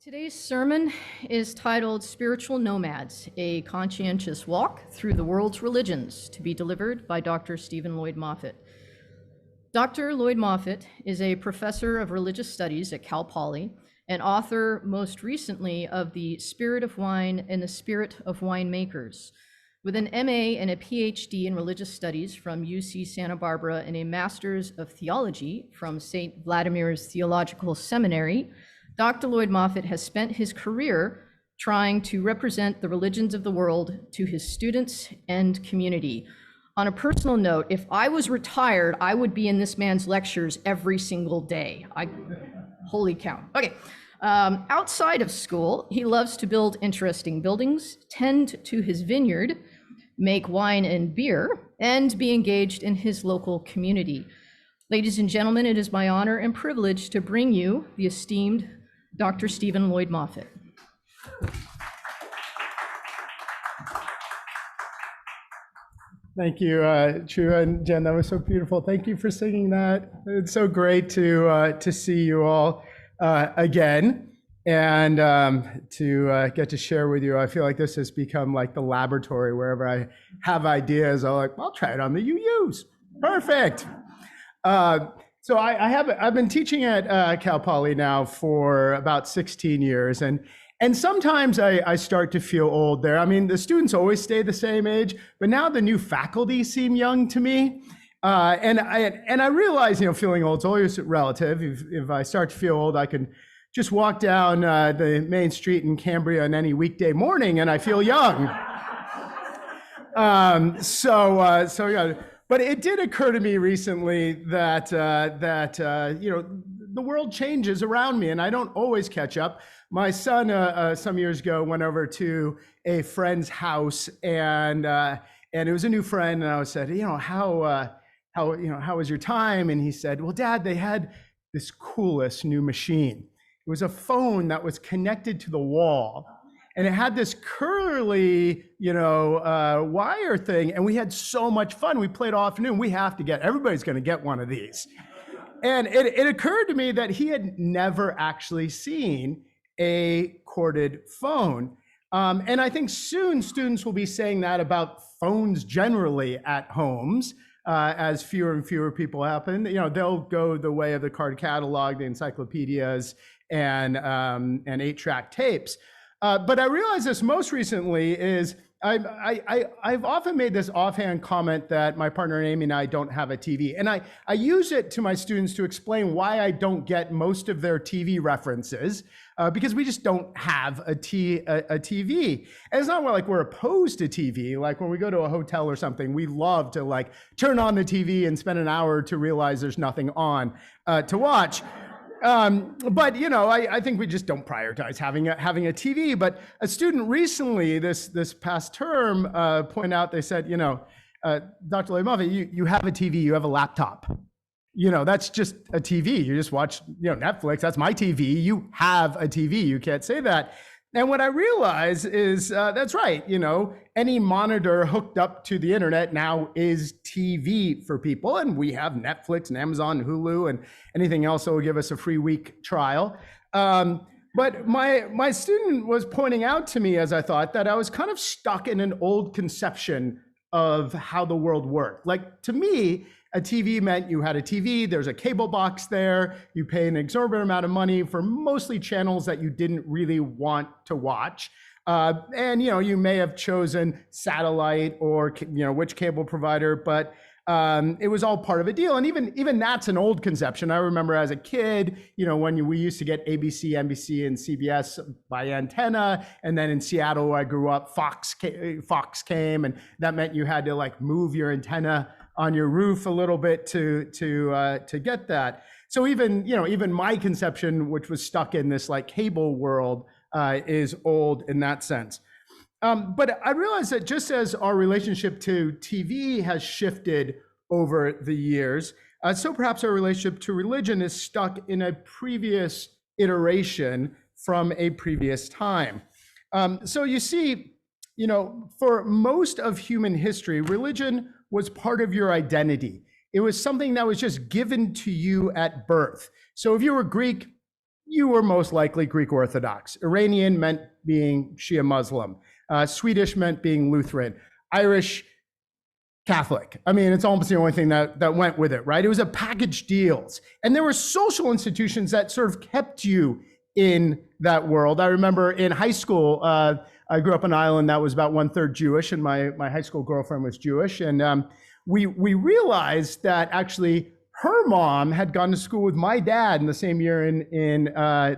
Today's sermon is titled Spiritual Nomads, a Conscientious Walk Through the World's Religions, to be delivered by Dr. Stephen Lloyd Moffett. Dr. Lloyd Moffett is a professor of religious studies at Cal Poly and author most recently of The Spirit of Wine and the Spirit of Winemakers. With an MA and a PhD in religious studies from UC Santa Barbara and a Master's of Theology from St. Vladimir's Theological Seminary, Dr. Lloyd Moffett has spent his career trying to represent the religions of the world to his students and community. On a personal note, if I was retired, I would be in this man's lectures every single day. Holy cow. Okay. Outside of school, he loves to build interesting buildings, tend to his vineyard, make wine and beer, and be engaged in his local community. Ladies and gentlemen, it is my honor and privilege to bring you the esteemed Dr. Stephen Lloyd Moffett. Thank you, Chu and Jen. That was so beautiful. Thank you for singing that. It's so great to see you all again and to get to share with you. I feel like this has become like the laboratory. Wherever I have ideas, I'll try it on the UUs. Perfect. So I've been teaching at Cal Poly now for about 16 years, and sometimes I start to feel old there. I mean, the students always stay the same age, but now the new faculty seem young to me. And I realize, feeling old is always relative. If I start to feel old, I can just walk down the main street in Cambria on any weekday morning, and I feel young. So yeah. But it did occur to me recently that the world changes around me, and I don't always catch up. My son some years ago went over to a friend's house, and it was a new friend, and I said, how was your time? And he said, well, Dad, they had this coolest new machine. It was a phone that was connected to the wall. And it had this curly, wire thing, and we had so much fun. We played all afternoon. Everybody's going to get one of these. And it occurred to me that he had never actually seen a corded phone. And I think soon students will be saying that about phones generally at homes, as fewer and fewer people happen. They'll go the way of the card catalog, the encyclopedias, and 8-track tapes. But I realized this most recently is I've often made this offhand comment that my partner Amy and I don't have a TV. And I use it to my students to explain why I don't get most of their TV references, because we just don't have a TV. And it's not like we're opposed to TV. Like when we go to a hotel or something, we love to turn on the TV and spend an hour to realize there's nothing on to watch. But I think we just don't prioritize having a TV. But a student recently, this past term, pointed out, they said, Dr. Lloyd Moffett, you have a TV, you have a laptop. That's just a TV. You just watch, Netflix. That's my TV. You have a TV. You can't say that. And what I realize is that's right. Any monitor hooked up to the internet now is TV for people. And we have Netflix and Amazon and Hulu and anything else that will give us a free week trial. But my student was pointing out to me, as I thought, that I was kind of stuck in an old conception of how the world worked. Like, to me, a TV meant you had a TV, there's a cable box there, you pay an exorbitant amount of money for mostly channels that you didn't really want to watch. And you may have chosen satellite or which cable provider, but it was all part of a deal. And even that's an old conception. I remember as a kid, when we used to get ABC, NBC, and CBS by antenna, and then in Seattle where I grew up, Fox came, and that meant you had to move your antenna on your roof a little bit to get that. So even my conception, which was stuck in this cable world, is old in that sense. But I realized that just as our relationship to TV has shifted over the years, so perhaps our relationship to religion is stuck in a previous iteration from a previous time. So you see, for most of human history, religion was part of your identity. It was something that was just given to you at birth. So if you were Greek, you were most likely Greek Orthodox. Iranian meant being Shia Muslim. Swedish meant being Lutheran. Irish, Catholic. I mean, it's almost the only thing that went with it, right? It was a package deals. And there were social institutions that sort of kept you in that world. I remember in high school, I grew up on an island that was about 1/3 Jewish, and my high school girlfriend was Jewish. And we realized that actually her mom had gone to school with my dad in the same year in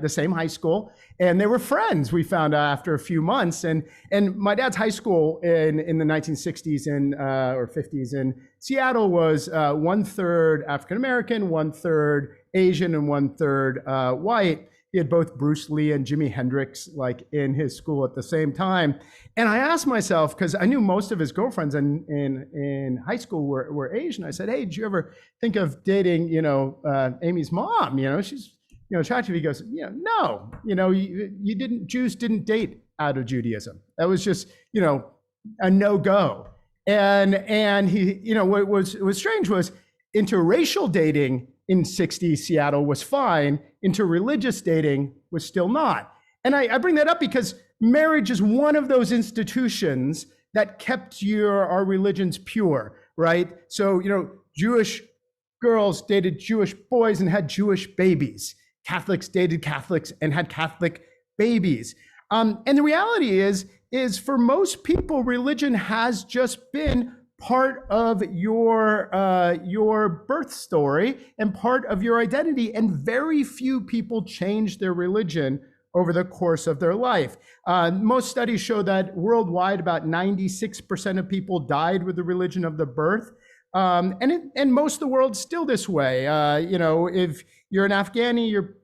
the same high school, and they were friends. We found out after a few months, and my dad's high school in the 1960s or 50s in Seattle was 1/3 African American, 1/3 Asian, and 1/3 white. He had both Bruce Lee and Jimi Hendrix like in his school at the same time. And I asked myself, because I knew most of his girlfriends in high school were Asian. I said, hey, did you ever think of dating, Amy's mom? She's, attractive. He goes, no, you didn't, Jews didn't date out of Judaism. That was just, a no-go. And he, what was strange was interracial dating in 60s Seattle was fine. Interreligious dating was still not. And I bring that up because marriage is one of those institutions that kept our religions pure, right? So, Jewish girls dated Jewish boys and had Jewish babies. Catholics dated Catholics and had Catholic babies. And the reality is for most people, religion has just been part of your birth story and part of your identity. And very few people change their religion over the course of their life. Most studies show that worldwide, about 96% of people died with the religion of the birth. And most of the world's still this way. If you're an Afghani, you're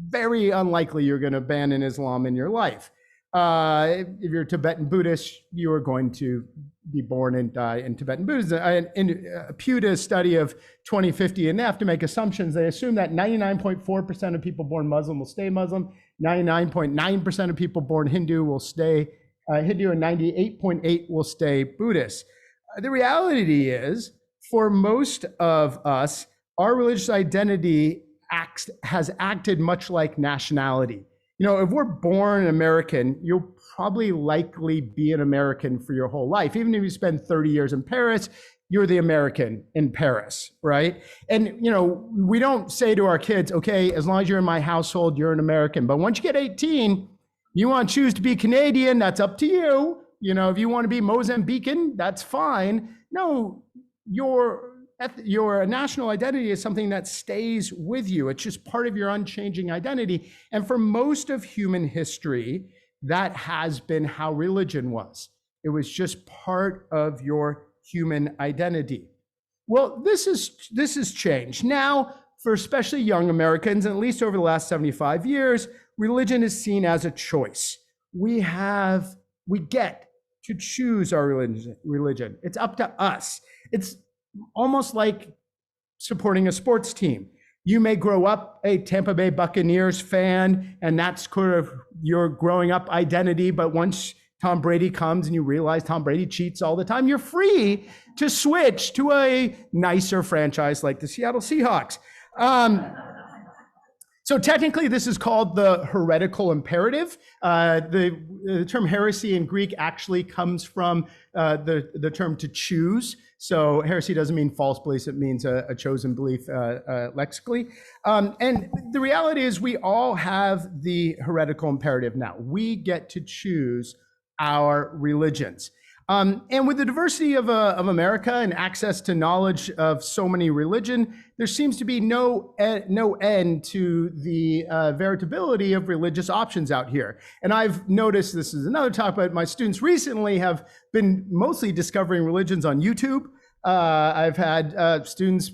very unlikely you're going to abandon Islam in your life. If you're a Tibetan Buddhist, you are going to be born and die in Tibetan Buddhism. In Pew did a study of 2050, and they have to make assumptions. They assume that 99.4% of people born Muslim will stay Muslim, 99.9% of people born Hindu will stay Hindu, and 98.8% will stay Buddhist. The reality is, for most of us, our religious identity has acted much like nationality. If we're born American, you'll probably likely be an American for your whole life. Even if you spend 30 years in Paris, you're the American in Paris, right? And, we don't say to our kids, okay, as long as you're in my household, you're an American. But once you get 18, you want to choose to be Canadian, that's up to you. If you want to be Mozambican, that's fine. No, your national identity is something that stays with you. It's just part of your unchanging identity. And for most of human history, that has been how religion was. It was just part of your human identity. Well, this has changed. Now, for especially young Americans, and at least over the last 75 years, religion is seen as a choice. We get to choose our religion. It's up to us. It's almost like supporting a sports team. You may grow up a Tampa Bay Buccaneers fan, and that's kind of your growing up identity. But once Tom Brady comes and you realize Tom Brady cheats all the time, you're free to switch to a nicer franchise like the Seattle Seahawks. So technically, this is called the heretical imperative. The term heresy in Greek actually comes from the term to choose. So heresy doesn't mean false beliefs, it means a chosen belief lexically. And the reality is we all have the heretical imperative now. We get to choose our religions. And with the diversity of America and access to knowledge of so many religion, there seems to be no end to the veritability of religious options out here. And I've noticed, this is another topic, but my students recently have been mostly discovering religions on YouTube. I've had students,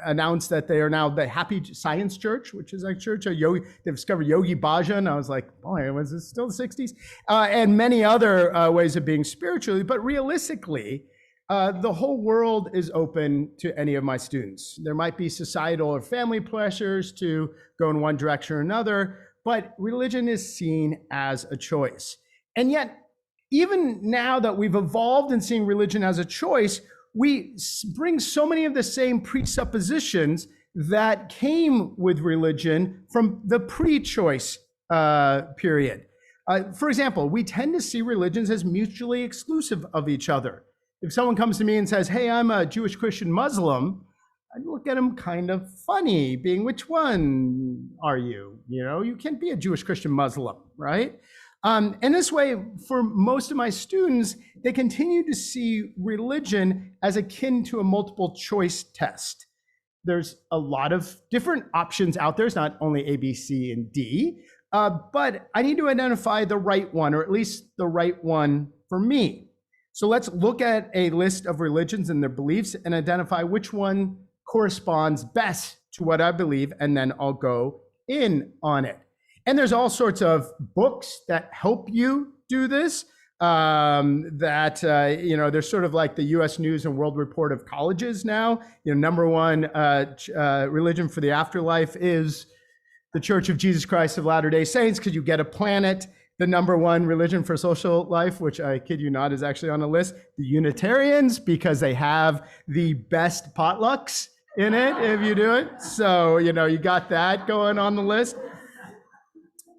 announce that they are now the Happy Science Church, which is a church of Yogi. They've discovered Yogi Bhajan. I was like, boy, was this still the 60s? And many other ways of being spiritually. But realistically, the whole world is open to any of my students. There might be societal or family pressures to go in one direction or another, but religion is seen as a choice. And yet, even now that we've evolved in seeing religion as a choice, we bring so many of the same presuppositions that came with religion from the pre-choice period. For example, we tend to see religions as mutually exclusive of each other. If someone comes to me and says, hey, I'm a Jewish, Christian, Muslim, I look at them kind of funny, being, which one are you? You know, you can't be a Jewish, Christian, Muslim, right? And this way, for most of my students, they continue to see religion as akin to a multiple choice test. There's a lot of different options out there. It's not only A, B, C, and D, but I need to identify the right one, or at least the right one for me. So let's look at a list of religions and their beliefs and identify which one corresponds best to what I believe, and then I'll go in on it. And there's all sorts of books that help you do this. There's sort of like the U.S. News and World Report of colleges now. You know, number one religion for the afterlife is the Church of Jesus Christ of Latter-day Saints, because you get a planet. The number one religion for social life, which I kid you not is actually on the list, the Unitarians, because they have the best potlucks in it if you do it. So, you know, you got that going on the list.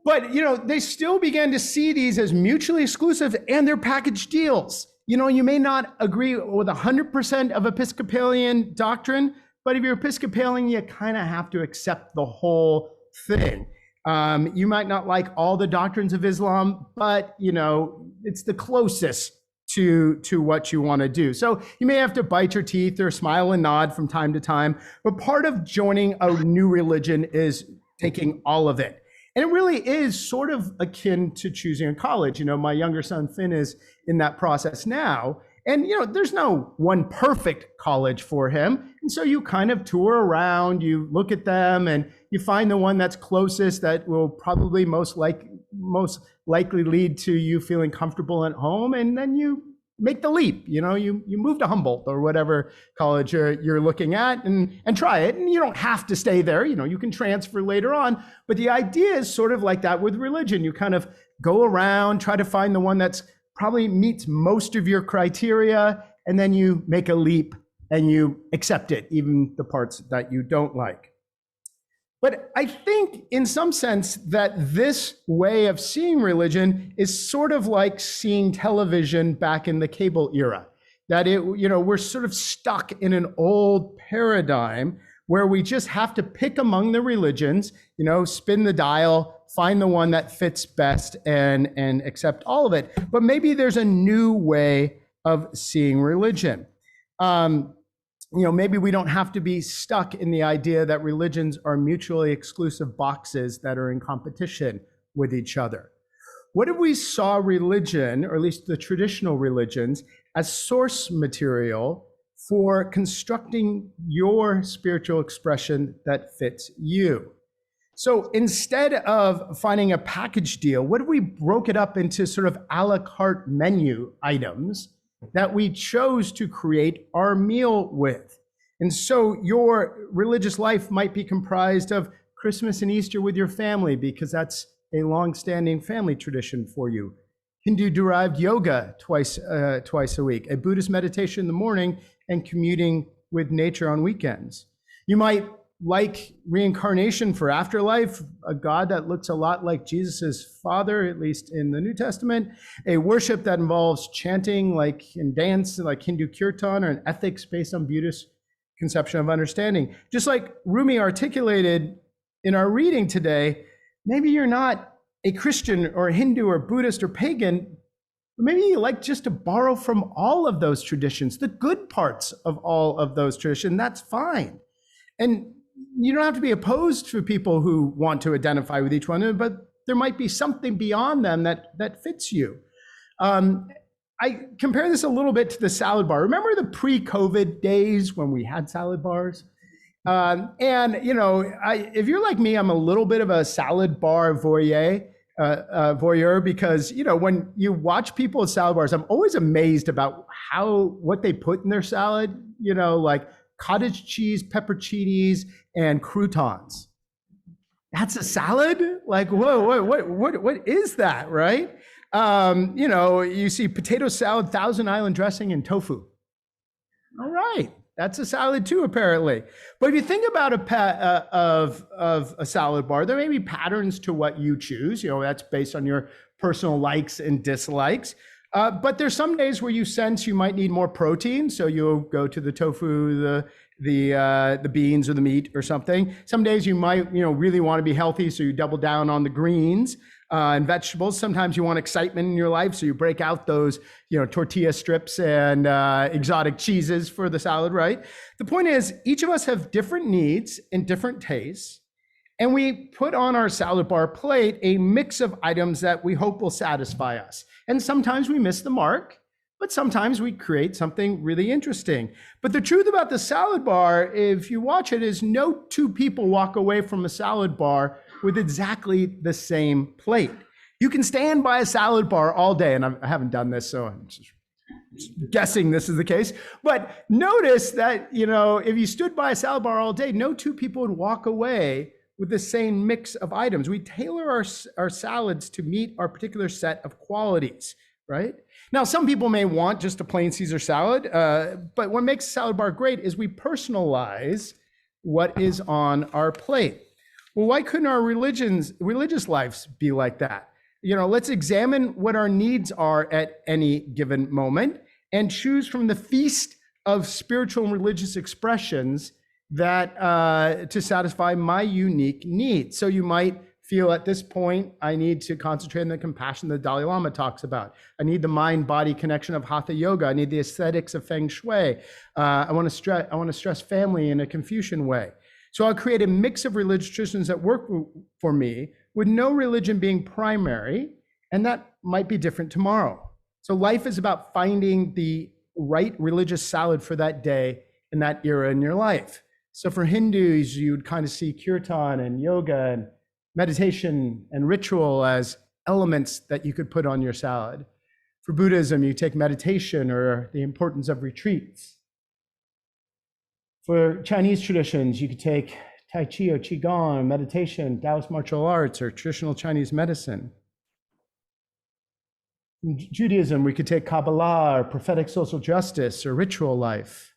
But, you know, they still began to see these as mutually exclusive, and they're package deals. You know, you may not agree with 100% of Episcopalian doctrine, but if you're Episcopalian, you kind of have to accept the whole thing. You might not like all the doctrines of Islam, but, you know, it's the closest to what you want to do. So you may have to bite your teeth or smile and nod from time to time, but part of joining a new religion is taking all of it. And it really is sort of akin to choosing a college. You know, my younger son, Finn, is in that process now. And, you know, there's no one perfect college for him. And so you kind of tour around, you look at them, and you find the one that's closest that will probably most likely lead to you feeling comfortable at home. And then you make the leap. You know, you move to Humboldt or whatever college you're looking at and try it. And you don't have to stay there. You know, you can transfer later on. But the idea is sort of like that with religion. You kind of go around, try to find the one that's probably meets most of your criteria, and then you make a leap and you accept it, even the parts that you don't like. But I think in some sense that this way of seeing religion is sort of like seeing television back in the cable era, that we're sort of stuck in an old paradigm where we just have to pick among the religions, you know, spin the dial, find the one that fits best and accept all of it. But maybe there's a new way of seeing religion. Maybe we don't have to be stuck in the idea that religions are mutually exclusive boxes that are in competition with each other. What if we saw religion, or at least the traditional religions, as source material for constructing your spiritual expression that fits you? So instead of finding a package deal, what if we broke it up into sort of a la carte menu items that we chose to create our meal with? And so your religious life might be comprised of Christmas and Easter with your family, because that's a long-standing family tradition for you. Hindu-derived yoga twice a week, a Buddhist meditation in the morning, and commuting with nature on weekends. You might like reincarnation for afterlife, a God that looks a lot like Jesus's father, at least in the New Testament, a worship that involves chanting like and dance like Hindu kirtan, or an ethics based on Buddhist conception of understanding. Just like Rumi articulated in our reading today, maybe you're not a Christian or a Hindu or Buddhist or pagan, but maybe you like just to borrow from all of those traditions, the good parts of all of those traditions. That's fine. And you don't have to be opposed to people who want to identify with each one, but there might be something beyond them that fits you. I compare this a little bit to the salad bar. Remember the pre-COVID days when we had salad bars? If you're like me, I'm a little bit of a salad bar voyeur, because, you know, when you watch people at salad bars, I'm always amazed about what they put in their salad, you know, like cottage cheese, pepperoncinis, and croutons. That's a salad? Like, whoa, what is that, right? You see potato salad, Thousand Island dressing, and tofu. All right, That's a salad too, apparently. But if you think about of a salad bar, there may be patterns to what you choose. That's based on your personal likes and dislikes. But there's some days where you sense you might need more protein, so you'll go to the tofu, the beans, or the meat, or something. Some days you might really want to be healthy, so you double down on the greens and vegetables. Sometimes you want excitement in your life, so you break out those tortilla strips and exotic cheeses for the salad, right? The point is, each of us have different needs and different tastes, and we put on our salad bar plate a mix of items that we hope will satisfy us. And sometimes we miss the mark, but sometimes we create something really interesting. But the truth about the salad bar, if you watch it, is no two people walk away from a salad bar with exactly the same plate. You can stand by a salad bar all day, and I haven't done this, so I'm just guessing this is the case. But notice that, if you stood by a salad bar all day, no two people would walk away with the same mix of items. We tailor our salads to meet our particular set of qualities, right? Now, some people may want just a plain Caesar salad, but what makes a salad bar great is we personalize what is on our plate. Well, why couldn't our religious lives be like that? Let's examine what our needs are at any given moment and choose from the feast of spiritual and religious expressions that to satisfy my unique needs. So you might feel at this point, I need to concentrate on the compassion that Dalai Lama talks about. I need the mind-body connection of Hatha Yoga. I need the aesthetics of Feng Shui. I want to stress family in a Confucian way. So I'll create a mix of religious traditions that work for me, with no religion being primary, and that might be different tomorrow. So life is about finding the right religious salad for that day and that era in your life. So for Hindus, you'd kind of see kirtan and yoga and meditation and ritual as elements that you could put on your salad. For Buddhism, you take meditation or the importance of retreats. For Chinese traditions, you could take Tai Chi or Qigong, meditation, Taoist martial arts, or traditional Chinese medicine. In Judaism, we could take Kabbalah or prophetic social justice or ritual life.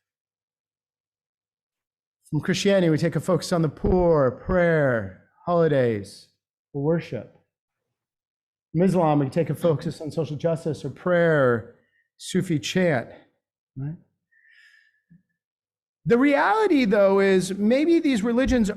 From Christianity, we take a focus on the poor, prayer, holidays, or worship. From Islam, we take a focus on social justice or prayer, Sufi chant, right? The reality, though, is maybe these religions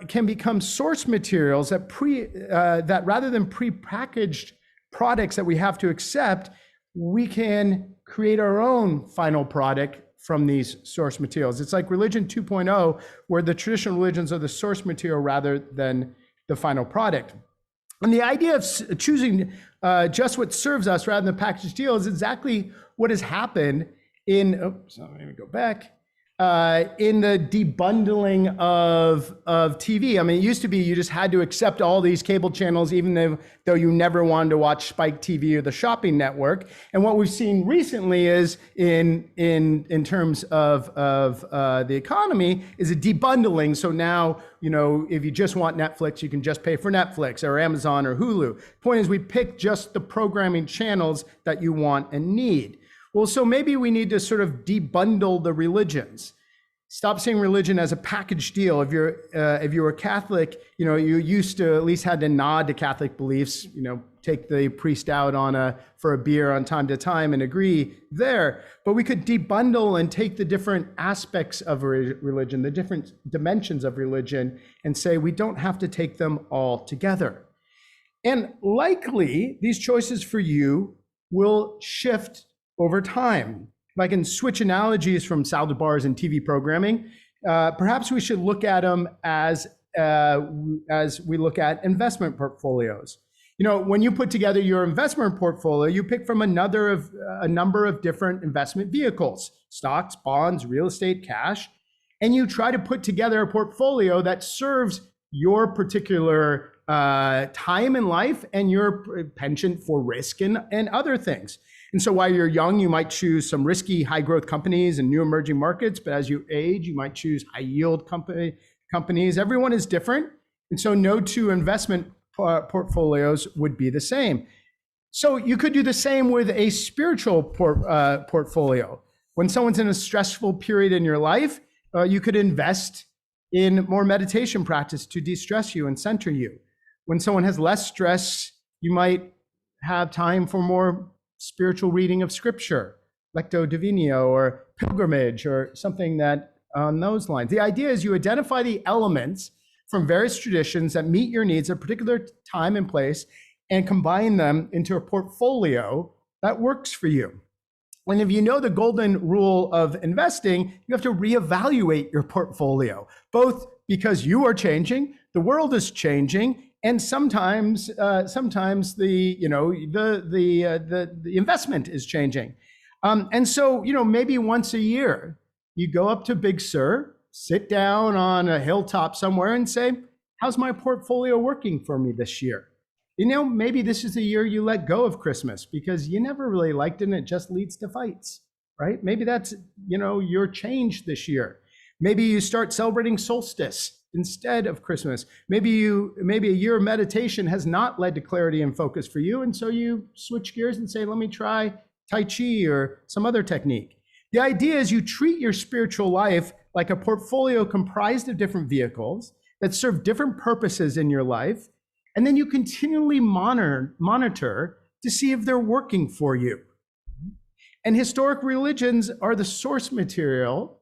can become source materials that rather than prepackaged products that we have to accept, we can create our own final product from these source materials. It's like religion 2.0, where the traditional religions are the source material rather than the final product. And the idea of choosing just what serves us rather than packaged deal is exactly what has happened in, let me go back, in the debundling of TV. I mean, it used to be you just had to accept all these cable channels, even though you never wanted to watch Spike TV or the Shopping Network. And what we've seen recently is in terms of the economy is a debundling. So now, if you just want Netflix, you can just pay for Netflix or Amazon or Hulu. The point is, we pick just the programming channels that you want and need. Well, so maybe we need to sort of debundle the religions. Stop seeing religion as a package deal. If you were Catholic, you used to at least had to nod to Catholic beliefs, take the priest out for a beer on time to time and agree there. But we could debundle and take the different aspects of religion, the different dimensions of religion, and say we don't have to take them all together. And likely these choices for you will shift over time. If I can switch analogies from salad bars and TV programming, perhaps we should look at them as we look at investment portfolios. When you put together your investment portfolio, you pick from a number of different investment vehicles, stocks, bonds, real estate, cash, and you try to put together a portfolio that serves your particular time in life and your penchant for risk and other things. And so while you're young, you might choose some risky high growth companies and new emerging markets. But as you age, you might choose high yield companies. Everyone is different. And so no two investment portfolios would be the same. So you could do the same with a spiritual portfolio. When someone's in a stressful period in your life, you could invest in more meditation practice to de-stress you and center you. When someone has less stress, you might have time for more spiritual reading of scripture, lectio divina or pilgrimage or something that on those lines. The idea is you identify the elements from various traditions that meet your needs at a particular time and place and combine them into a portfolio that works for you. And if you know the golden rule of investing, you have to reevaluate your portfolio, both because you are changing, the world is changing, and sometimes the investment is changing. And so, maybe once a year, you go up to Big Sur, sit down on a hilltop somewhere and say, how's my portfolio working for me this year? Maybe this is the year you let go of Christmas because you never really liked it and it just leads to fights, right? Maybe that's, your change this year. Maybe you start celebrating solstice instead of Christmas. Maybe a year of meditation has not led to clarity and focus for you. And so you switch gears and say, let me try Tai Chi or some other technique. The idea is you treat your spiritual life like a portfolio comprised of different vehicles that serve different purposes in your life. And then you continually monitor to see if they're working for you. And historic religions are the source material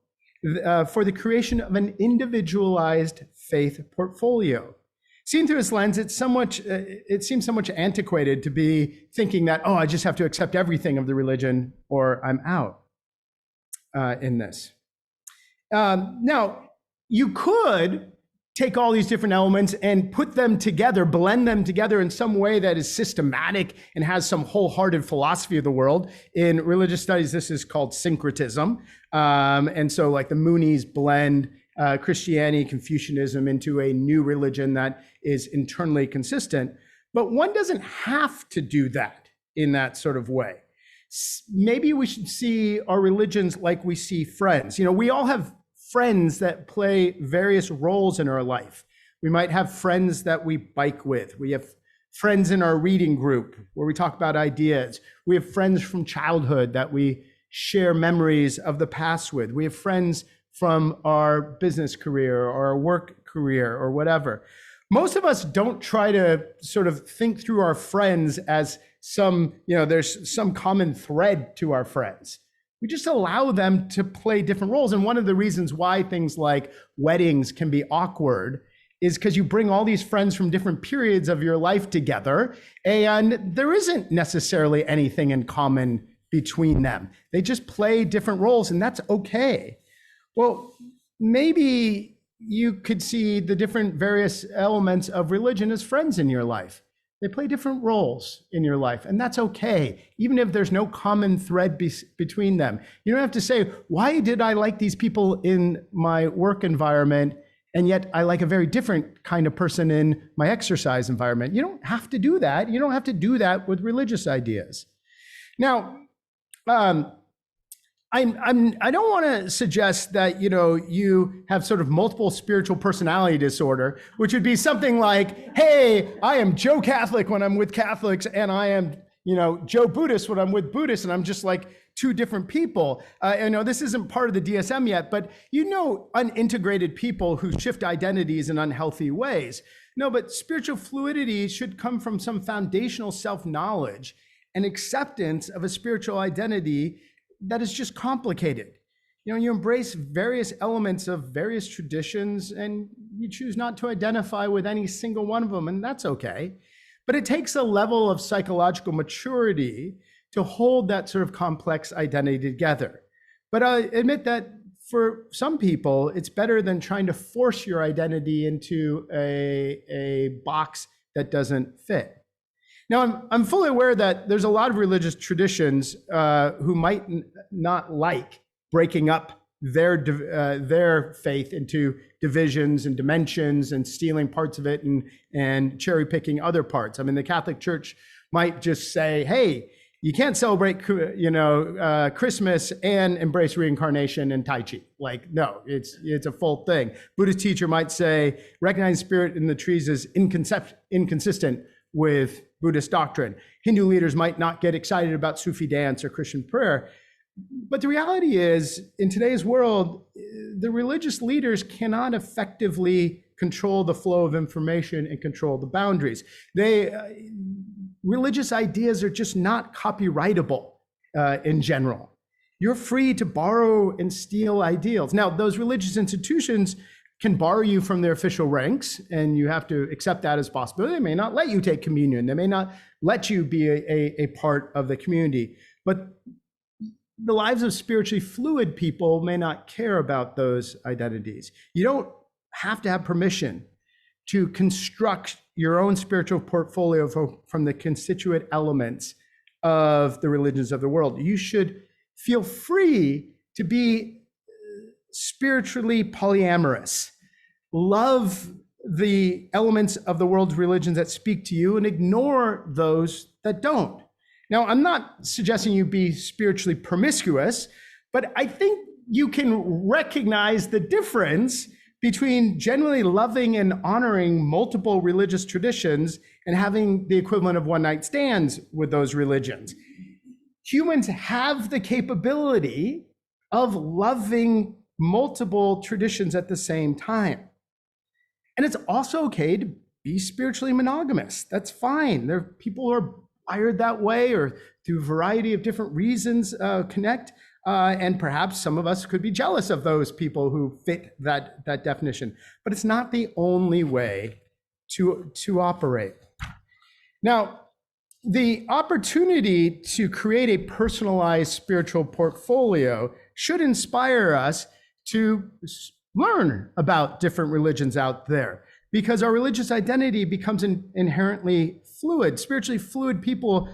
for the creation of an individualized faith portfolio. Seen through this lens, it seems somewhat antiquated to be thinking that, I just have to accept everything of the religion or I'm out in this. Now, you could take all these different elements and put them together, blend them together in some way that is systematic and has some wholehearted philosophy of the world. In religious studies, this is called syncretism. And so like the Moonies blend Christianity, Confucianism into a new religion that is internally consistent. But one doesn't have to do that in that sort of way. Maybe we should see our religions like we see friends. We all have friends that play various roles in our life. We might have friends that we bike with. We have friends in our reading group where we talk about ideas. We have friends from childhood that we share memories of the past with. We have friends from our business career or our work career or whatever. Most of us don't try to sort of think through our friends as there's some common thread to our friends. We just allow them to play different roles. And one of the reasons why things like weddings can be awkward is because you bring all these friends from different periods of your life together, and there isn't necessarily anything in common between them. They just play different roles, and that's okay. Well, maybe you could see the different various elements of religion as friends in your life. They play different roles in your life, and that's okay, even if there's no common thread between them. You don't have to say, why did I like these people in my work environment, and yet I like a very different kind of person in my exercise environment? You don't have to do that. You don't have to do that with religious ideas. Now, I don't want to suggest that, you have sort of multiple spiritual personality disorder, which would be something like, hey, I am Joe Catholic when I'm with Catholics, and I am, Joe Buddhist when I'm with Buddhists, and I'm just like two different people. I know this isn't part of the DSM yet, but unintegrated people who shift identities in unhealthy ways. No, but spiritual fluidity should come from some foundational self-knowledge and acceptance of a spiritual identity that is just complicated. You embrace various elements of various traditions and you choose not to identify with any single one of them, and that's okay. But it takes a level of psychological maturity to hold that sort of complex identity together. But I admit that for some people, it's better than trying to force your identity into a box that doesn't fit. Now, I'm fully aware that there's a lot of religious traditions who might not like breaking up their faith into divisions and dimensions and stealing parts of it and cherry picking other parts. I mean, the Catholic Church might just say, hey, you can't celebrate, Christmas and embrace reincarnation and Tai Chi. Like, no, it's a full thing. Buddhist teacher might say, recognize spirit in the trees is inconsistent with Buddhist doctrine. Hindu leaders might not get excited about Sufi dance or Christian prayer. But the reality is, in today's world, the religious leaders cannot effectively control the flow of information and control the boundaries. Religious ideas are just not copyrightable in general. You're free to borrow and steal ideals. Now, those religious institutions can borrow you from their official ranks, and you have to accept that as a possibility. They may not let you take communion. They may not let you be a part of the community. But the lives of spiritually fluid people may not care about those identities. You don't have to have permission to construct your own spiritual portfolio from the constituent elements of the religions of the world. You should feel free to be spiritually polyamorous. Love the elements of the world's religions that speak to you and ignore those that don't. Now, I'm not suggesting you be spiritually promiscuous, but I think you can recognize the difference between generally loving and honoring multiple religious traditions and having the equivalent of one-night stands with those religions. Humans have the capability of loving multiple traditions at the same time. And it's also okay to be spiritually monogamous. That's fine. There are people who are wired that way or through a variety of different reasons connect. And perhaps some of us could be jealous of those people who fit that definition. But it's not the only way to operate. Now, the opportunity to create a personalized spiritual portfolio should inspire us to learn about different religions out there, because our religious identity becomes inherently fluid. Spiritually fluid people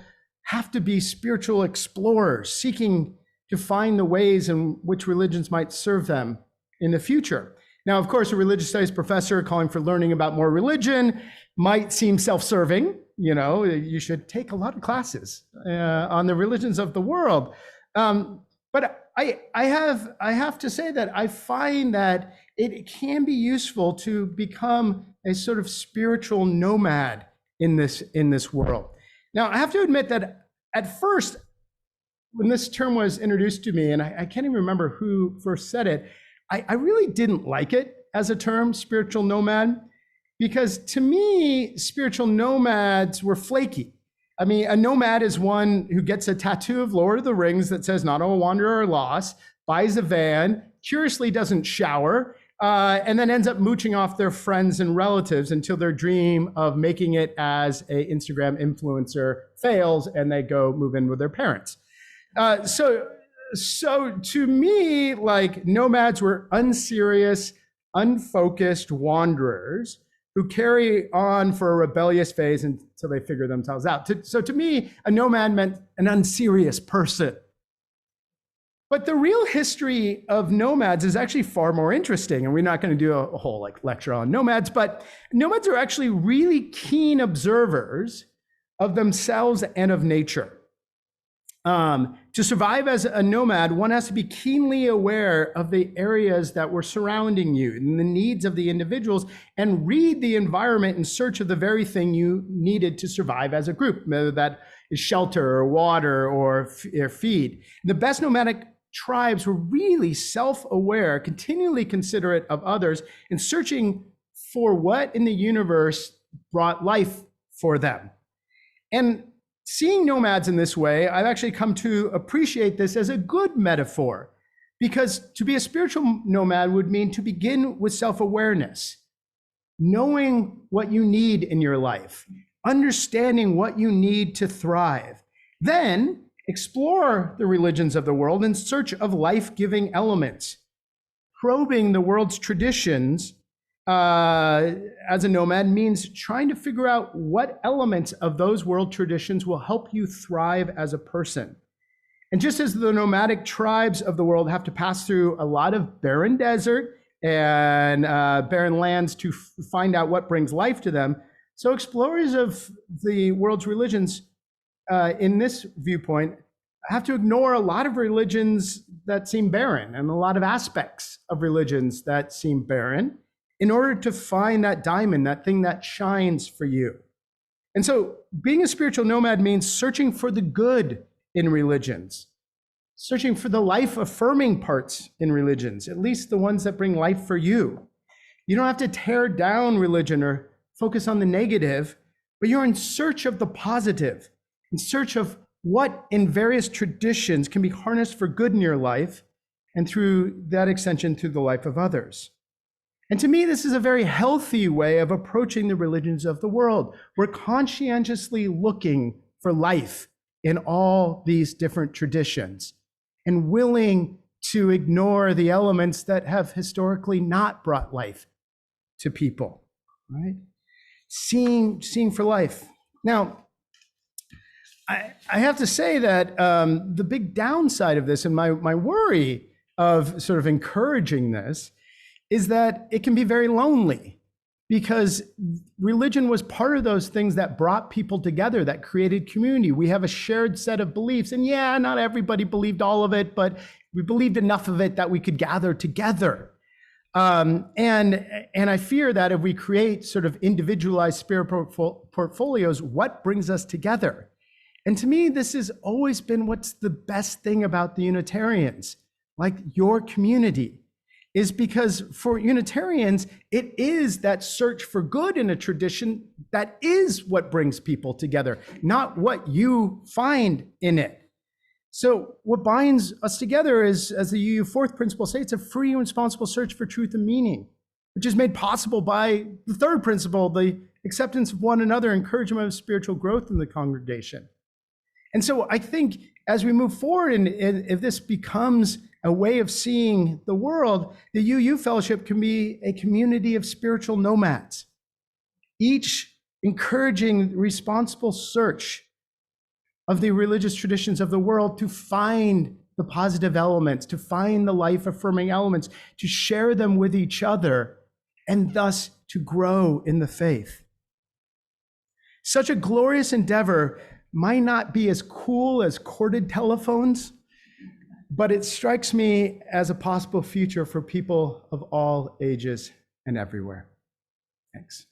have to be spiritual explorers, seeking to find the ways in which religions might serve them in the future. Now, of course, a religious studies professor calling for learning about more religion might seem self-serving. You know, you should take a lot of classes on the religions of the world. But I have to say that I find that it can be useful to become a sort of spiritual nomad in this world. Now, I have to admit that at first, when this term was introduced to me, and I can't even remember who first said it, I really didn't like it as a term, spiritual nomad, because to me, spiritual nomads were flaky. I mean, a nomad is one who gets a tattoo of Lord of the Rings that says not a wanderer or lost, buys a van, curiously doesn't shower, and then ends up mooching off their friends and relatives until their dream of making it as an Instagram influencer fails and they go move in with their parents. So to me, like, nomads were unserious, unfocused wanderers who carry on for a rebellious phase until they figure themselves out. So to me, a nomad meant an unserious person. But the real history of nomads is actually far more interesting. And we're not going to do a whole lecture on nomads, but nomads are actually really keen observers of themselves and of nature. To survive as a nomad, one has to be keenly aware of the areas that were surrounding you and the needs of the individuals, and read the environment in search of the very thing you needed to survive as a group, whether that is shelter or water or feed. The best nomadic tribes were really self-aware, continually considerate of others, and searching for what in the universe brought life for them. And seeing nomads in this way, I've actually come to appreciate this as a good metaphor, because to be a spiritual nomad would mean to begin with self-awareness, knowing what you need in your life, understanding what you need to thrive. Then explore the religions of the world in search of life-giving elements, probing the world's traditions. As a nomad means trying to figure out what elements of those world traditions will help you thrive as a person. And just as the nomadic tribes of the world have to pass through a lot of barren desert and barren lands to find out what brings life to them, so explorers of the world's religions, in this viewpoint, have to ignore a lot of religions that seem barren and a lot of aspects of religions that seem barren, in order to find that diamond, that thing that shines for you. And so being a spiritual nomad means searching for the good in religions, searching for the life-affirming parts in religions, at least the ones that bring life for you. You don't have to tear down religion or focus on the negative, but you're in search of the positive, in search of what in various traditions can be harnessed for good in your life, and through that extension to the life of others. And to me, this is a very healthy way of approaching the religions of the world. We're conscientiously looking for life in all these different traditions and willing to ignore the elements that have historically not brought life to people, right? Seeing for life. Now, I have to say that the big downside of this and my worry of sort of encouraging this is that it can be very lonely, because religion was part of those things that brought people together, that created community. We have a shared set of beliefs, and yeah, not everybody believed all of it, but we believed enough of it that we could gather together. And I fear that if we create sort of individualized spiritual portfolios, what brings us together? And to me, this has always been what's the best thing about the Unitarians, like your community, is because for Unitarians, it is that search for good in a tradition that is what brings people together, not what you find in it. So what binds us together is, as the UU fourth principle say, it's a free and responsible search for truth and meaning, which is made possible by the third principle, the acceptance of one another, encouragement of spiritual growth in the congregation. And so I think as we move forward, and if this becomes a way of seeing the world, the UU Fellowship can be a community of spiritual nomads, each encouraging responsible search of the religious traditions of the world to find the positive elements, to find the life-affirming elements, to share them with each other, and thus to grow in the faith. Such a glorious endeavor might not be as cool as corded telephones, but it strikes me as a possible future for people of all ages and everywhere. Thanks.